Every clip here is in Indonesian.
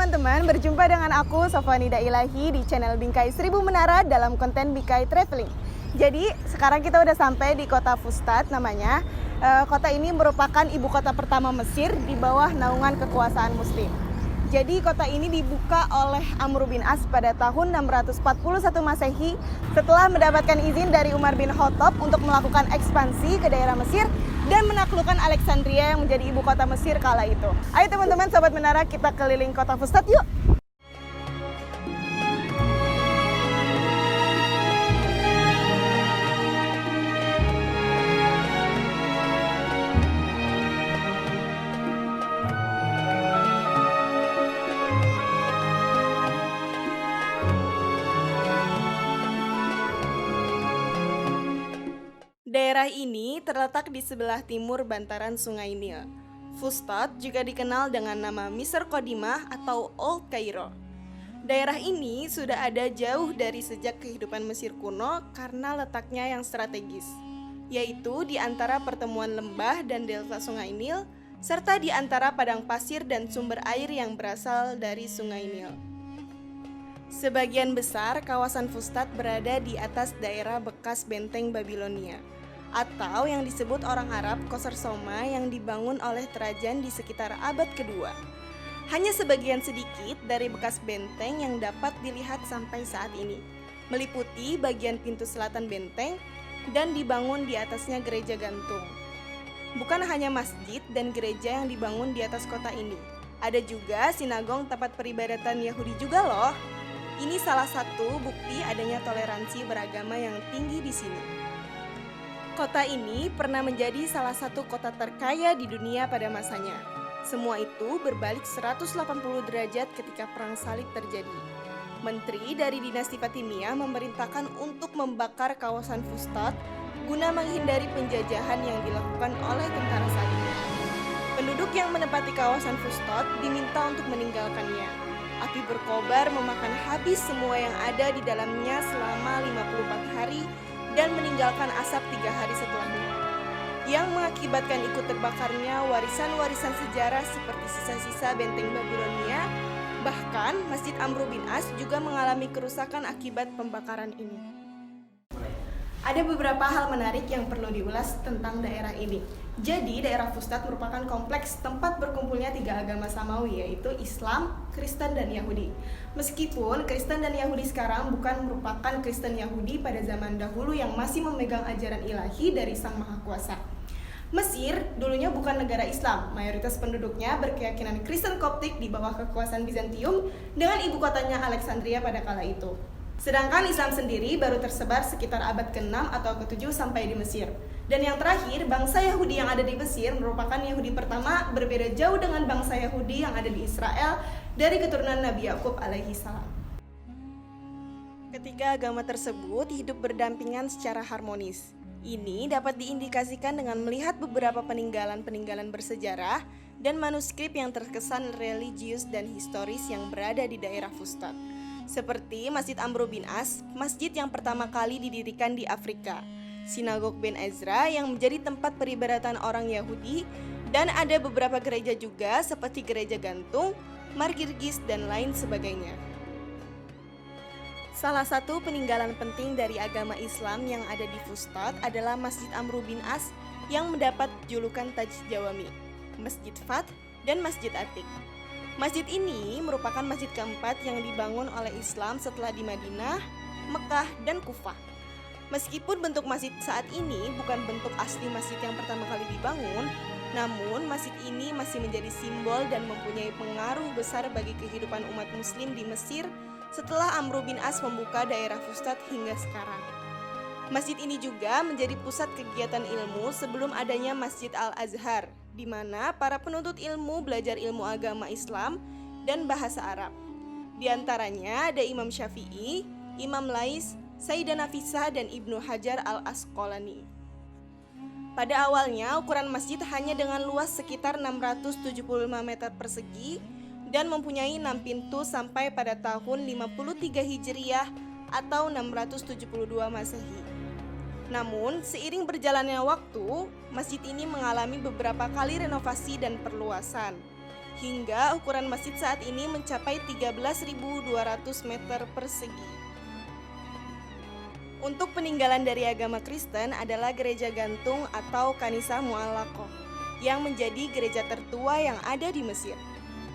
teman-teman, berjumpa dengan aku Sofwanida Ilahi di channel Bingkai 1000 Menara dalam konten Bingkai Traveling. Jadi sekarang kita udah sampai di kota Fustat namanya. Kota ini merupakan ibu kota pertama Mesir di bawah naungan kekuasaan Muslim. Jadi kota ini dibuka oleh Amr bin As pada tahun 641 Masehi setelah mendapatkan izin dari Umar bin Khattab untuk melakukan ekspansi ke daerah Mesir dan menaklukkan Alexandria yang menjadi ibu kota Mesir kala itu. Ayo teman-teman Sobat Menara, kita keliling kota Fustat yuk! Daerah ini terletak di sebelah timur bantaran Sungai Nil. Fustat juga dikenal dengan nama Misr Qadimah atau Old Cairo. Daerah ini sudah ada jauh dari sejak kehidupan Mesir kuno karena letaknya yang strategis, yaitu di antara pertemuan lembah dan delta Sungai Nil, serta di antara padang pasir dan sumber air yang berasal dari Sungai Nil. Sebagian besar kawasan Fustat berada di atas daerah bekas benteng Babilonia, atau yang disebut orang Arab Qasr Soma yang dibangun oleh Trajan di sekitar abad kedua. Hanya sebagian sedikit dari bekas benteng yang dapat dilihat sampai saat ini, meliputi bagian pintu selatan benteng dan dibangun di atasnya gereja gantung. Bukan hanya masjid dan gereja yang dibangun di atas kota ini, ada juga sinagog tempat peribadatan Yahudi juga loh. Ini salah satu bukti adanya toleransi beragama yang tinggi di sini. Kota ini pernah menjadi salah satu kota terkaya di dunia pada masanya. Semua itu berbalik 180 derajat ketika Perang Salib terjadi. Menteri dari dinasti Fatimiyah memerintahkan untuk membakar kawasan Fustat guna menghindari penjajahan yang dilakukan oleh tentara Salib. Penduduk yang menempati kawasan Fustat diminta untuk meninggalkannya. Api berkobar memakan habis semua yang ada di dalamnya selama 54 hari dan meninggalkan asap 3 hari setelahnya, yang mengakibatkan ikut terbakarnya warisan-warisan sejarah seperti sisa-sisa benteng Babilonia. Bahkan Masjid Amr bin As juga mengalami kerusakan akibat pembakaran ini. Ada beberapa hal menarik yang perlu diulas tentang daerah ini. Jadi daerah Fustat merupakan kompleks tempat berkumpulnya 3 agama samawi, yaitu Islam, Kristen, dan Yahudi. Meskipun Kristen dan Yahudi sekarang bukan merupakan Kristen Yahudi pada zaman dahulu yang masih memegang ajaran ilahi dari Sang Maha Kuasa. Mesir dulunya bukan negara Islam, mayoritas penduduknya berkeyakinan Kristen Koptik di bawah kekuasaan Bizantium dengan ibu kotanya Alexandria pada kala itu. Sedangkan Islam sendiri baru tersebar sekitar abad ke-6 atau ke-7 sampai di Mesir. Dan yang terakhir, bangsa Yahudi yang ada di Mesir merupakan Yahudi pertama, berbeda jauh dengan bangsa Yahudi yang ada di Israel dari keturunan Nabi Yakub alaihi salam. Ketiga agama tersebut hidup berdampingan secara harmonis. Ini dapat diindikasikan dengan melihat beberapa peninggalan-peninggalan bersejarah dan manuskrip yang terkesan religius dan historis yang berada di daerah Fustat. Seperti Masjid Amr bin As, masjid yang pertama kali didirikan di Afrika, Sinagog Ben Ezra yang menjadi tempat peribadatan orang Yahudi, dan ada beberapa gereja juga seperti gereja gantung, Margirgis, dan lain sebagainya. Salah satu peninggalan penting dari agama Islam yang ada di Fustat adalah Masjid Amr bin As yang mendapat julukan Taj Jawami, Masjid Fath, dan Masjid Atik. Masjid ini merupakan masjid keempat yang dibangun oleh Islam setelah di Madinah, Mekah, dan Kufah. Meskipun bentuk masjid saat ini bukan bentuk asli masjid yang pertama kali dibangun, namun masjid ini masih menjadi simbol dan mempunyai pengaruh besar bagi kehidupan umat muslim di Mesir setelah Amr bin As membuka daerah Fustat hingga sekarang. Masjid ini juga menjadi pusat kegiatan ilmu sebelum adanya Masjid Al-Azhar, di mana para penuntut ilmu belajar ilmu agama Islam dan bahasa Arab. Di antaranya ada Imam Syafi'i, Imam Lais, Sayyidah Nafisah, dan Ibnu Hajar al-Asqalani. Pada awalnya ukuran masjid hanya dengan luas sekitar 675 meter persegi dan mempunyai 6 pintu sampai pada tahun 53 Hijriah atau 672 Masehi. Namun, seiring berjalannya waktu, masjid ini mengalami beberapa kali renovasi dan perluasan. hingga ukuran masjid saat ini mencapai 13.200 meter persegi. Untuk peninggalan dari agama Kristen adalah gereja gantung atau Kanisa Mu'allaqah yang menjadi gereja tertua yang ada di Mesir.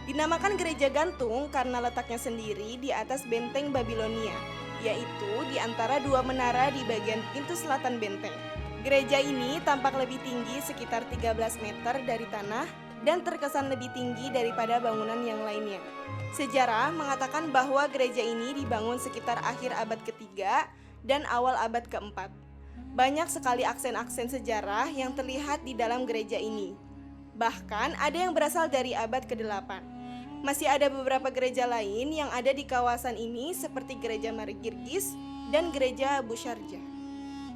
Dinamakan gereja gantung karena letaknya sendiri di atas benteng Babilonia, yaitu di antara dua menara di bagian pintu selatan benteng. Gereja ini tampak lebih tinggi sekitar 13 meter dari tanah dan terkesan lebih tinggi daripada bangunan yang lainnya. Sejarah mengatakan bahwa gereja ini dibangun sekitar akhir abad ketiga dan awal abad keempat. Banyak sekali aksen-aksen sejarah yang terlihat di dalam gereja ini. Bahkan ada yang berasal dari abad ke-8. Masih ada beberapa gereja lain yang ada di kawasan ini seperti gereja Margirgis dan gereja Abu Sharjah.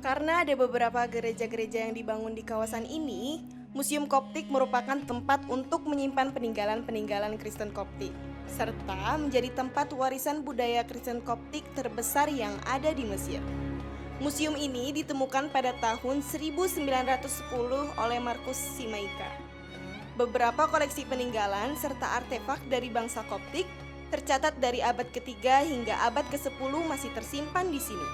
Karena ada beberapa gereja-gereja yang dibangun di kawasan ini, Museum Koptik merupakan tempat untuk menyimpan peninggalan-peninggalan Kristen Koptik, serta menjadi tempat warisan budaya Kristen Koptik terbesar yang ada di Mesir. Museum ini ditemukan pada tahun 1910 oleh Markus Simaika. Beberapa koleksi peninggalan serta artefak dari bangsa Koptik tercatat dari abad ketiga hingga abad ke-10 masih tersimpan di sini.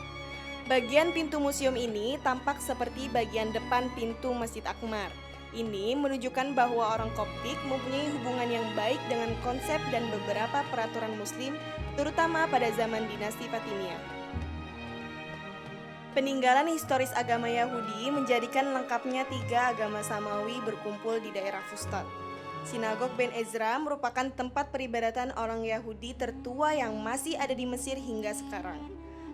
Bagian pintu museum ini tampak seperti bagian depan pintu Masjid Akmar. Ini menunjukkan bahwa orang Koptik mempunyai hubungan yang baik dengan konsep dan beberapa peraturan Muslim, terutama pada zaman dinasti Fatimiyah. Peninggalan historis agama Yahudi menjadikan lengkapnya 3 agama Samawi berkumpul di daerah Fustat. Sinagog Ben Ezra merupakan tempat peribadatan orang Yahudi tertua yang masih ada di Mesir hingga sekarang.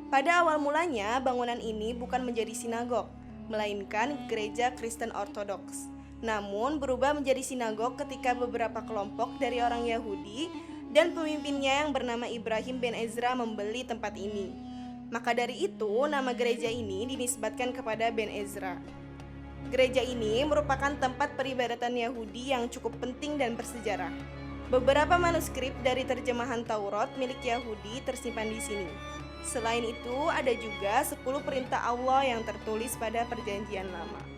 Pada awal mulanya, bangunan ini bukan menjadi sinagog, melainkan gereja Kristen Ortodoks. Namun berubah menjadi sinagog ketika beberapa kelompok dari orang Yahudi dan pemimpinnya yang bernama Ibrahim Ben Ezra membeli tempat ini. Maka dari itu nama gereja ini dinisbatkan kepada Ben Ezra. Gereja ini merupakan tempat peribadatan Yahudi yang cukup penting dan bersejarah. Beberapa manuskrip dari terjemahan Taurat milik Yahudi tersimpan di sini. Selain itu ada juga 10 perintah Allah yang tertulis pada Perjanjian Lama.